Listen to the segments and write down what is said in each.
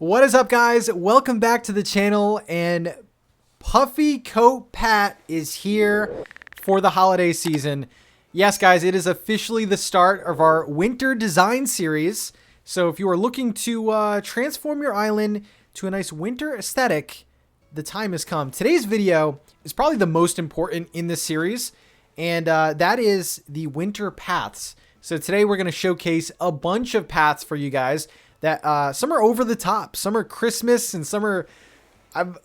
What is up, guys? Welcome back to the channel, and Puffy Coat Pat is here for the holiday season. Yes, guys, it is officially the start of our winter design series. So if you are looking to transform your island to a nice winter aesthetic, the time has come. Today's video is probably the most important in this series, and that is the winter paths. So today we're going to showcase a bunch of paths for you guys that some are over the top, some are Christmas, and some are,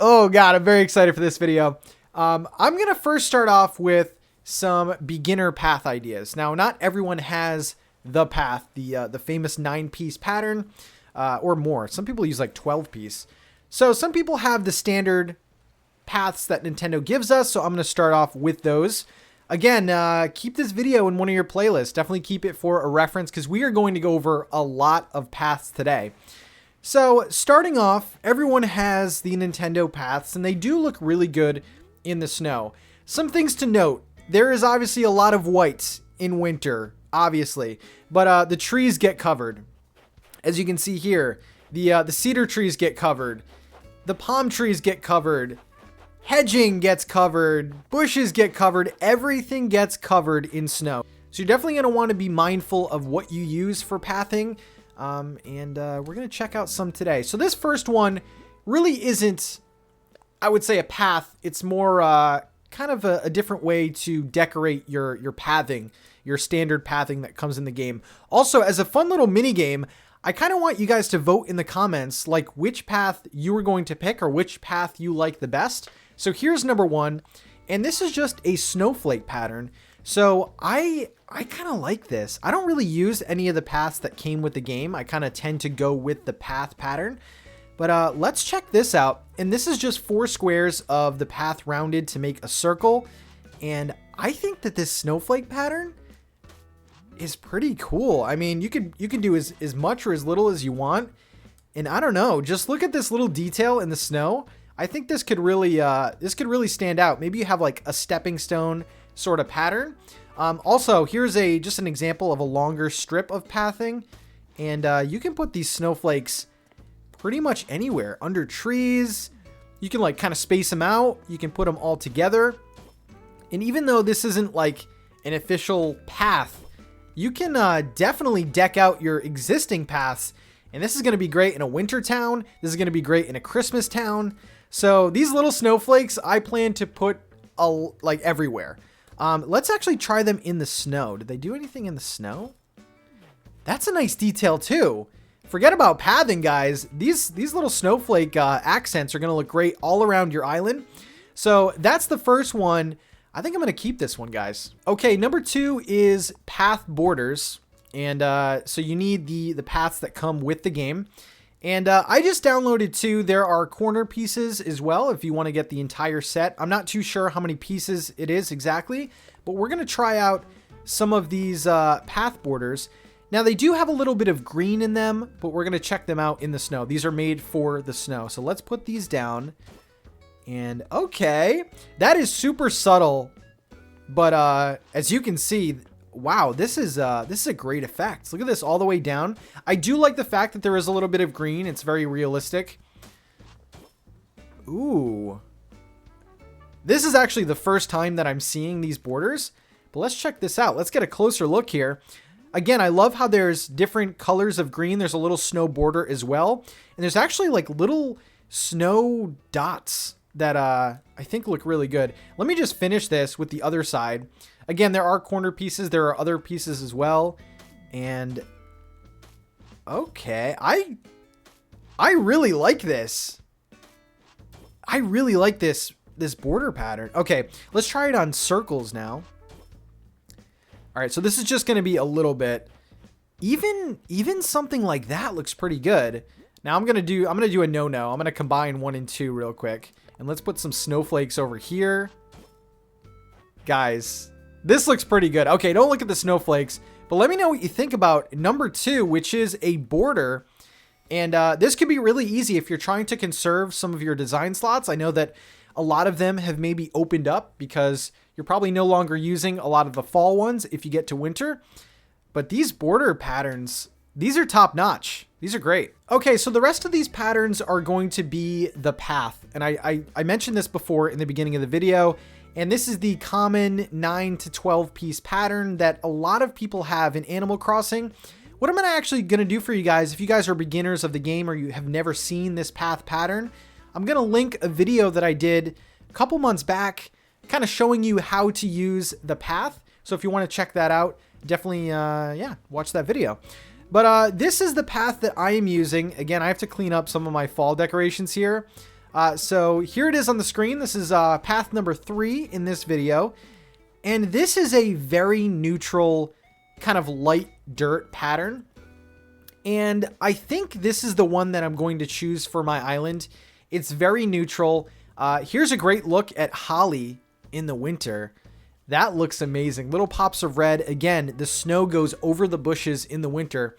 oh God, I'm very excited for this video. I'm going to first start off with some beginner path ideas. Now, not everyone has the path, the famous 9-piece pattern, or more. Some people use like 12-piece. So some people have the standard paths that Nintendo gives us, so I'm going to start off with those. Again, keep this video in one of your playlists. Definitely keep it for a reference because we are going to go over a lot of paths today. So starting off, everyone has the Nintendo paths, and they do look really good in the snow. Some things to note. There is obviously a lot of whites in winter, obviously, but the trees get covered. As you can see here, the cedar trees get covered. The palm trees get covered. Hedging gets covered, bushes get covered, everything gets covered in snow. So you're definitely going to want to be mindful of what you use for pathing, and we're going to check out some today. So this first one really isn't, I would say, a path. It's more kind of a different way to decorate your pathing, your standard pathing that comes in the game. Also, as a fun little mini game, I kind of want you guys to vote in the comments like which path you are going to pick or which path you like the best. So here's number one, and this is just a snowflake pattern. So I kind of like this. I don't really use any of the paths that came with the game. I kind of tend to go with the path pattern. But let's check this out. And this is just 4 squares of the path rounded to make a circle. And I think that this snowflake pattern is pretty cool. I mean, you can do as much or as little as you want. And I don't know, just look at this little detail in the snow. I think this could really stand out. Maybe you have like a stepping stone sort of pattern. Also, here's just an example of a longer strip of pathing, and you can put these snowflakes pretty much anywhere, under trees. You can like kind of space them out. You can put them all together. And even though this isn't like an official path, you can definitely deck out your existing paths. And this is going to be great in a winter town. This is going to be great in a Christmas town. So these little snowflakes, I plan to put like everywhere. Let's actually try them in the snow. Did they do anything in the snow? That's a nice detail too. Forget about pathing, guys. These little snowflake accents are going to look great all around your island. So that's the first one. I think I'm going to keep this one, guys. Okay, number 2 is path borders. And so you need the paths that come with the game. And I just downloaded 2. There are corner pieces as well if you want to get the entire set. I'm not too sure how many pieces it is exactly, but we're going to try out some of these path borders. Now, they do have a little bit of green in them, but we're going to check them out in the snow. These are made for the snow. So let's put these down. And okay, that is super subtle. But as you can see, wow, this is a great effect. Look at this all the way down. I do like the fact that there is a little bit of green. It's very realistic. Ooh. This is actually the first time that I'm seeing these borders. But let's check this out. Let's get a closer look here. Again, I love how there's different colors of green. There's a little snow border as well. And there's actually like little snow dots that I think look really good. Let me just finish this with the other side. Again, there are corner pieces. There are other pieces as well. And okay, I really like this. I really like this border pattern. Okay, let's try it on circles now. All right, so this is just going to be a little bit. Even something like that looks pretty good. Now I'm going to do a no-no. I'm going to combine 1 and 2 real quick. And let's put some snowflakes over here. Guys, this looks pretty good. Okay, don't look at the snowflakes, but let me know what you think about number 2, which is a border. And this could be really easy if you're trying to conserve some of your design slots. I know that a lot of them have maybe opened up because you're probably no longer using a lot of the fall ones if you get to winter. But these border patterns These are top notch. These are great. Okay, so the rest of these patterns are going to be the path. And I mentioned this before in the beginning of the video. And this is the common 9 to 12 piece pattern that a lot of people have in Animal Crossing. What I'm actually going to do for you guys, if you guys are beginners of the game or you have never seen this path pattern, I'm going to link a video that I did a couple months back, kind of showing you how to use the path. So if you want to check that out, definitely, yeah, watch that video. But this is the path that I am using. Again, I have to clean up some of my fall decorations here. So here it is on the screen. This is path number 3 in this video. And this is a very neutral, kind of light dirt pattern. And I think this is the one that I'm going to choose for my island. It's very neutral. Here's a great look at holly in the winter. That looks amazing. Little pops of red. Again, the snow goes over the bushes in the winter.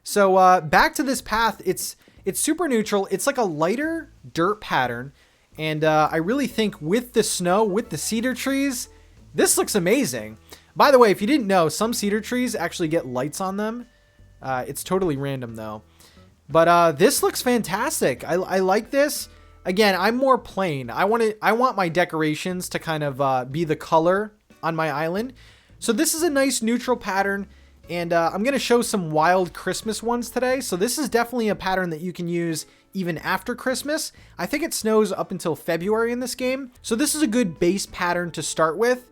So back to this path. It's super neutral. It's like a lighter dirt pattern. And I really think with the snow, with the cedar trees, this looks amazing. By the way, if you didn't know, some cedar trees actually get lights on them. It's totally random though. But this looks fantastic. I like this. Again, I'm more plain. I want my decorations to kind of be the color on my island. So this is a nice neutral pattern, and I'm going to show some wild Christmas ones today. So this is definitely a pattern that you can use even after Christmas. I think it snows up until February in this game. So this is a good base pattern to start with.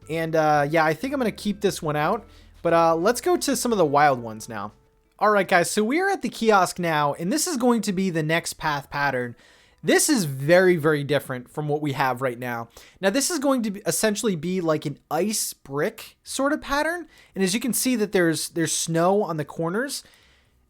And yeah, I think I'm going to keep this one out. But let's go to some of the wild ones now. All right, guys, so we are at the kiosk now, and this is going to be the next path pattern. This is very, very different from what we have right now. Now, this is going to essentially be like an ice brick sort of pattern. And as you can see that there's snow on the corners.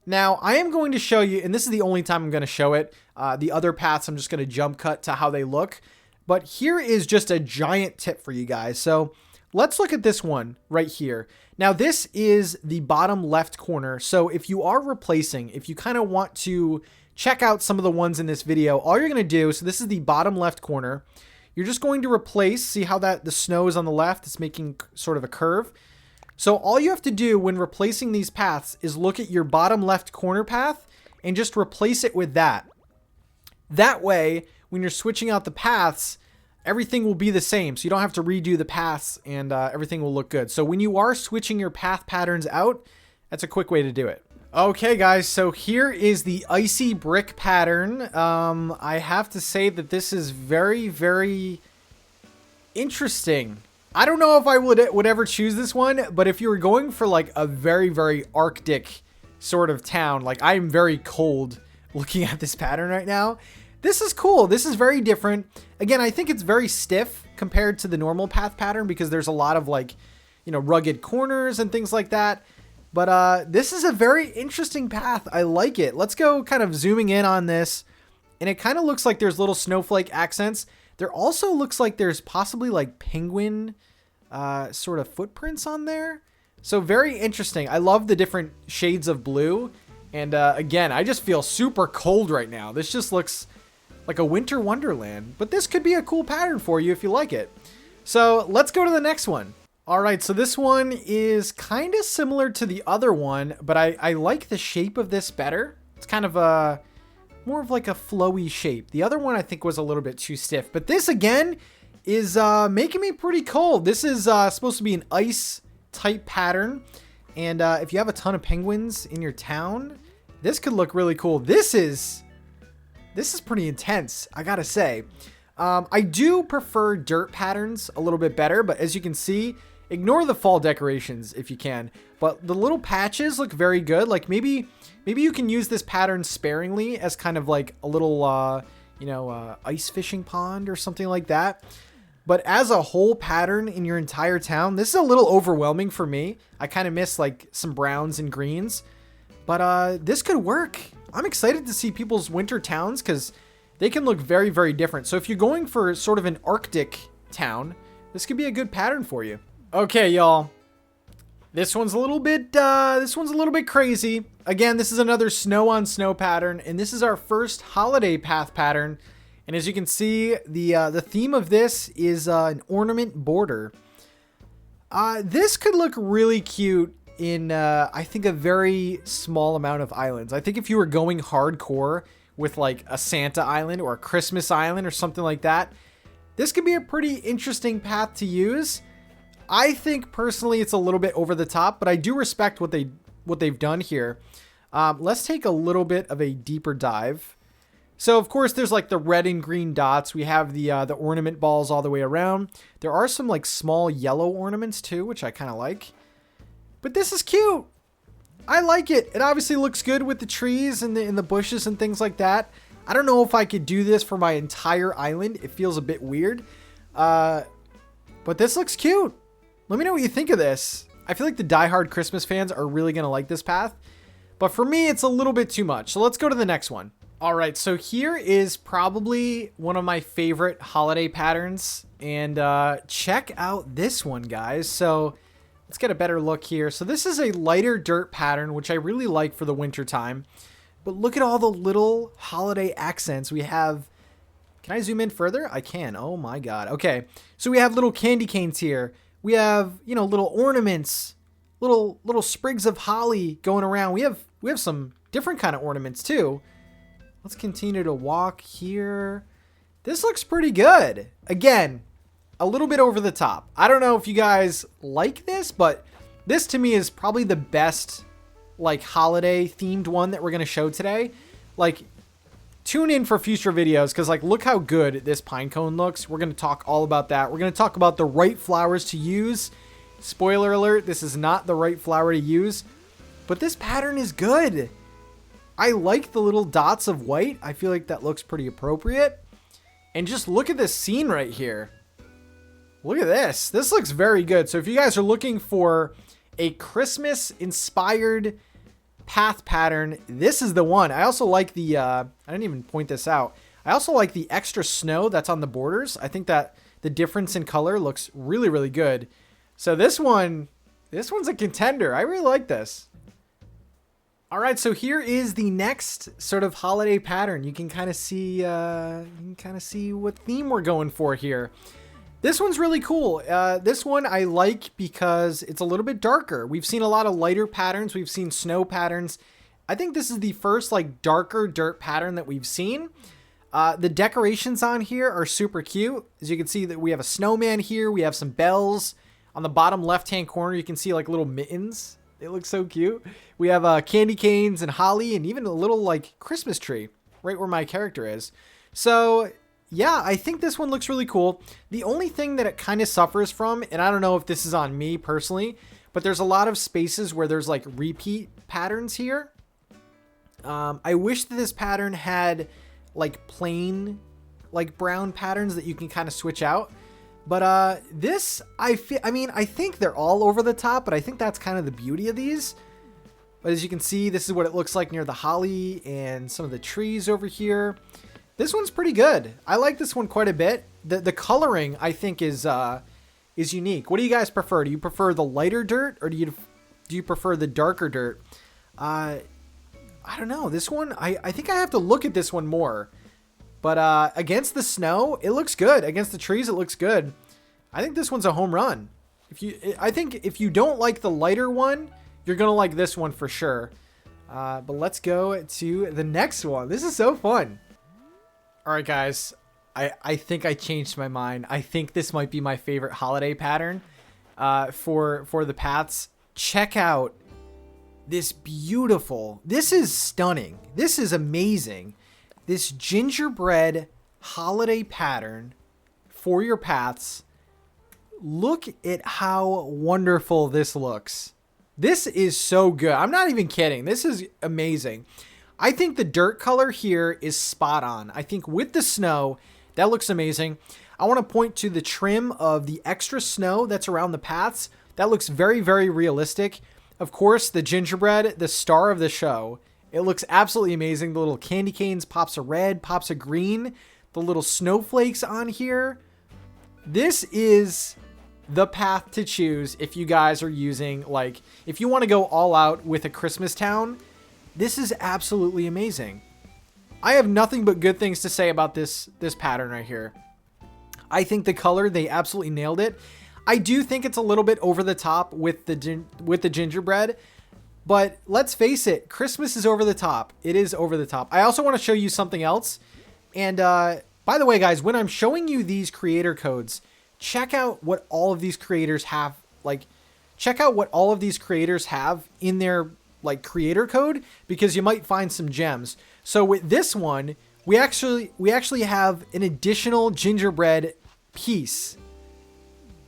Now, I am going to show you, and this is the only time I'm going to show it. The other paths, I'm just going to jump cut to how they look. But here is just a giant tip for you guys. So let's look at this one right here. Now, this is the bottom left corner. So if you are replacing, if you kind of want to check out some of the ones in this video, all you're going to do, so this is the bottom left corner. You're just going to replace, see how the snow is on the left, it's making sort of a curve. So all you have to do when replacing these paths is look at your bottom left corner path and just replace it with that. That way, when you're switching out the paths, everything will be the same. So you don't have to redo the paths and everything will look good. So when you are switching your path patterns out, that's a quick way to do it. Okay, guys, so here is the icy brick pattern. I have to say that this is very, very interesting. I don't know if I would ever choose this one, but if you were going for like a very, very Arctic sort of town, like I am very cold looking at this pattern right now. This is cool. This is very different. Again, I think it's very stiff compared to the normal path pattern because there's a lot of like, you know, rugged corners and things like that. But this is a very interesting path. I like it. Let's go kind of zooming in on this. And it kind of looks like there's little snowflake accents. There also looks like there's possibly like penguin sort of footprints on there. So very interesting. I love the different shades of blue. And again, I just feel super cold right now. This just looks like a winter wonderland. But this could be a cool pattern for you if you like it. So let's go to the next one. All right, so this one is kind of similar to the other one, but I like the shape of this better. It's kind of a more of like a flowy shape. The other one I think was a little bit too stiff, but this again is making me pretty cold. This is supposed to be an ice type pattern, and if you have a ton of penguins in your town, this could look really cool. This is pretty intense, I gotta say. I do prefer dirt patterns a little bit better, but as you can see, ignore the fall decorations if you can. But the little patches look very good. Like maybe you can use this pattern sparingly as kind of like a little, ice fishing pond or something like that. But as a whole pattern in your entire town, this is a little overwhelming for me. I kind of miss like some browns and greens. But this could work. I'm excited to see people's winter towns because they can look very, very different. So if you're going for sort of an Arctic town, this could be a good pattern for you. Okay, y'all. This one's a little bit crazy. Again, this is another snow on snow pattern, and this is our first holiday path pattern. And as you can see, the theme of this is an ornament border. This could look really cute in, I think, a very small amount of islands. I think if you were going hardcore with like a Santa island or a Christmas island or something like that, this could be a pretty interesting path to use. I think personally it's a little bit over the top, but I do respect what they've done here. Let's take a little bit of a deeper dive. So of course there's like the red and green dots. We have the ornament balls all the way around. There are some like small yellow ornaments too, which I kind of like. But this is cute. I like it. It obviously looks good with the trees and the bushes and things like that. I don't know if I could do this for my entire island. It feels a bit weird. But this looks cute. Let me know what you think of this. I feel like the diehard Christmas fans are really going to like this path. But for me, it's a little bit too much. So let's go to the next one. All right, so here is probably one of my favorite holiday patterns. And check out this one, guys. So let's get a better look here. So this is a lighter dirt pattern, which I really like for the winter time. But look at all the little holiday accents we have. Can I zoom in further? I can. Oh my God. Okay. So we have little candy canes here. We have, you know, little ornaments, little sprigs of holly going around. We have some different kind of ornaments too. Let's continue to walk here. This looks pretty good. Again, a little bit over the top. I don't know if you guys like this, but this to me is probably the best like holiday themed one that we're going to show today. Like, tune in for future videos because like look how good this pine cone looks. We're going to talk all about that. We're going to talk about the right flowers to use. Spoiler alert, this is not the right flower to use, but this pattern is good. I like the little dots of white. I feel like that looks pretty appropriate. And just look at this scene right here. Look at this. This looks very good. So if you guys are looking for a Christmas inspired path pattern, this is the one. I also like the I didn't even point this out. I also like the extra snow that's on the borders. I think that the difference in color looks really, really good. So this one's a contender. I really like this. All right, so here is the next sort of holiday pattern. You can kind of see what theme we're going for here. This one's really cool. This one I like because it's a little bit darker. We've seen a lot of lighter patterns. We've seen snow patterns. I think this is the first like darker dirt pattern that we've seen. The decorations on here are super cute. As you can see that we have a snowman here. We have some bells. On the bottom left-hand corner, you can see like little mittens. It looks so cute. We have candy canes and holly and even a little like Christmas tree right where my character is. So yeah, I think this one looks really cool. The only thing that it kind of suffers from, and I don't know if this is on me personally, but there's a lot of spaces where there's like repeat patterns here. I wish that this pattern had like plain, like brown patterns that you can kind of switch out. But this, I think they're all over the top, but I think that's kind of the beauty of these. But as you can see, this is what it looks like near the holly and some of the trees over here. This one's pretty good. I like this one quite a bit. The coloring, I think, is unique. What do you guys prefer? Do you prefer the lighter dirt or do you prefer the darker dirt? I don't know. This one, I think I have to look at this one more. But against the snow, it looks good. Against the trees, it looks good. I think this one's a home run. I think if you don't like the lighter one, you're going to like this one for sure. But let's go to the next one. This is so fun. All right, guys. I think I changed my mind. I think this might be my favorite holiday pattern for the paths. Check out this beautiful. This is stunning. This is amazing. This gingerbread holiday pattern for your paths. Look at how wonderful this looks. This is so good. I'm not even kidding. This is amazing. I think the dirt color here is spot on. I think with the snow, that looks amazing. I want to point to the trim of the extra snow that's around the paths. That looks very, very realistic. Of course, the gingerbread, the star of the show. It looks absolutely amazing. The little candy canes, pops of red, pops of green, the little snowflakes on here. This is the path to choose if you guys are using, like, if you want to go all out with a Christmas town, this is absolutely amazing. I have nothing but good things to say about this pattern right here. I think the color, they absolutely nailed it. I do think it's a little bit over the top with the gingerbread, but let's face it, Christmas is over the top. It is over the top. I also want to show you something else. And by the way, guys, when I'm showing you these creator codes, check out what all of these creators have. Like, check out what all of these creators have in their like creator code, because you might find some gems. So with this one, we actually have an additional gingerbread piece.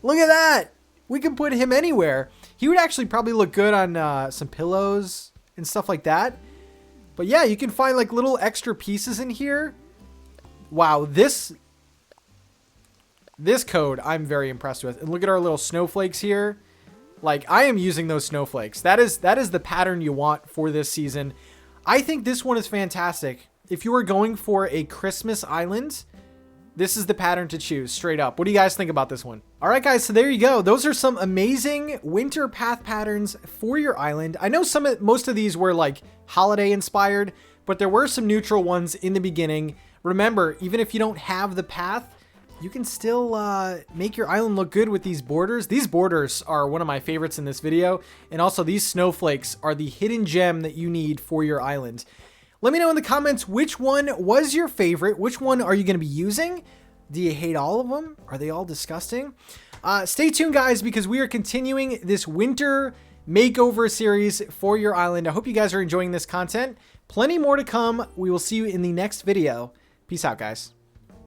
Look at that. We can put him anywhere. He would actually probably look good on some pillows and stuff like that. But yeah, you can find like little extra pieces in here. Wow, this code I'm very impressed with. And look at our little snowflakes here. Like, I am using those snowflakes. That is the pattern you want for this season. I think this one is fantastic. If you are going for a Christmas island, this is the pattern to choose, straight up. What do you guys think about this one? All right, guys, so there you go. Those are some amazing winter path patterns for your island. I know most of these were like holiday inspired, but there were some neutral ones in the beginning. Remember, even if you don't have the path, you can still make your island look good with these borders. These borders are one of my favorites in this video. And also these snowflakes are the hidden gem that you need for your island. Let me know in the comments which one was your favorite. Which one are you going to be using? Do you hate all of them? Are they all disgusting? Stay tuned, guys, because we are continuing this winter makeover series for your island. I hope you guys are enjoying this content. Plenty more to come. We will see you in the next video. Peace out, guys.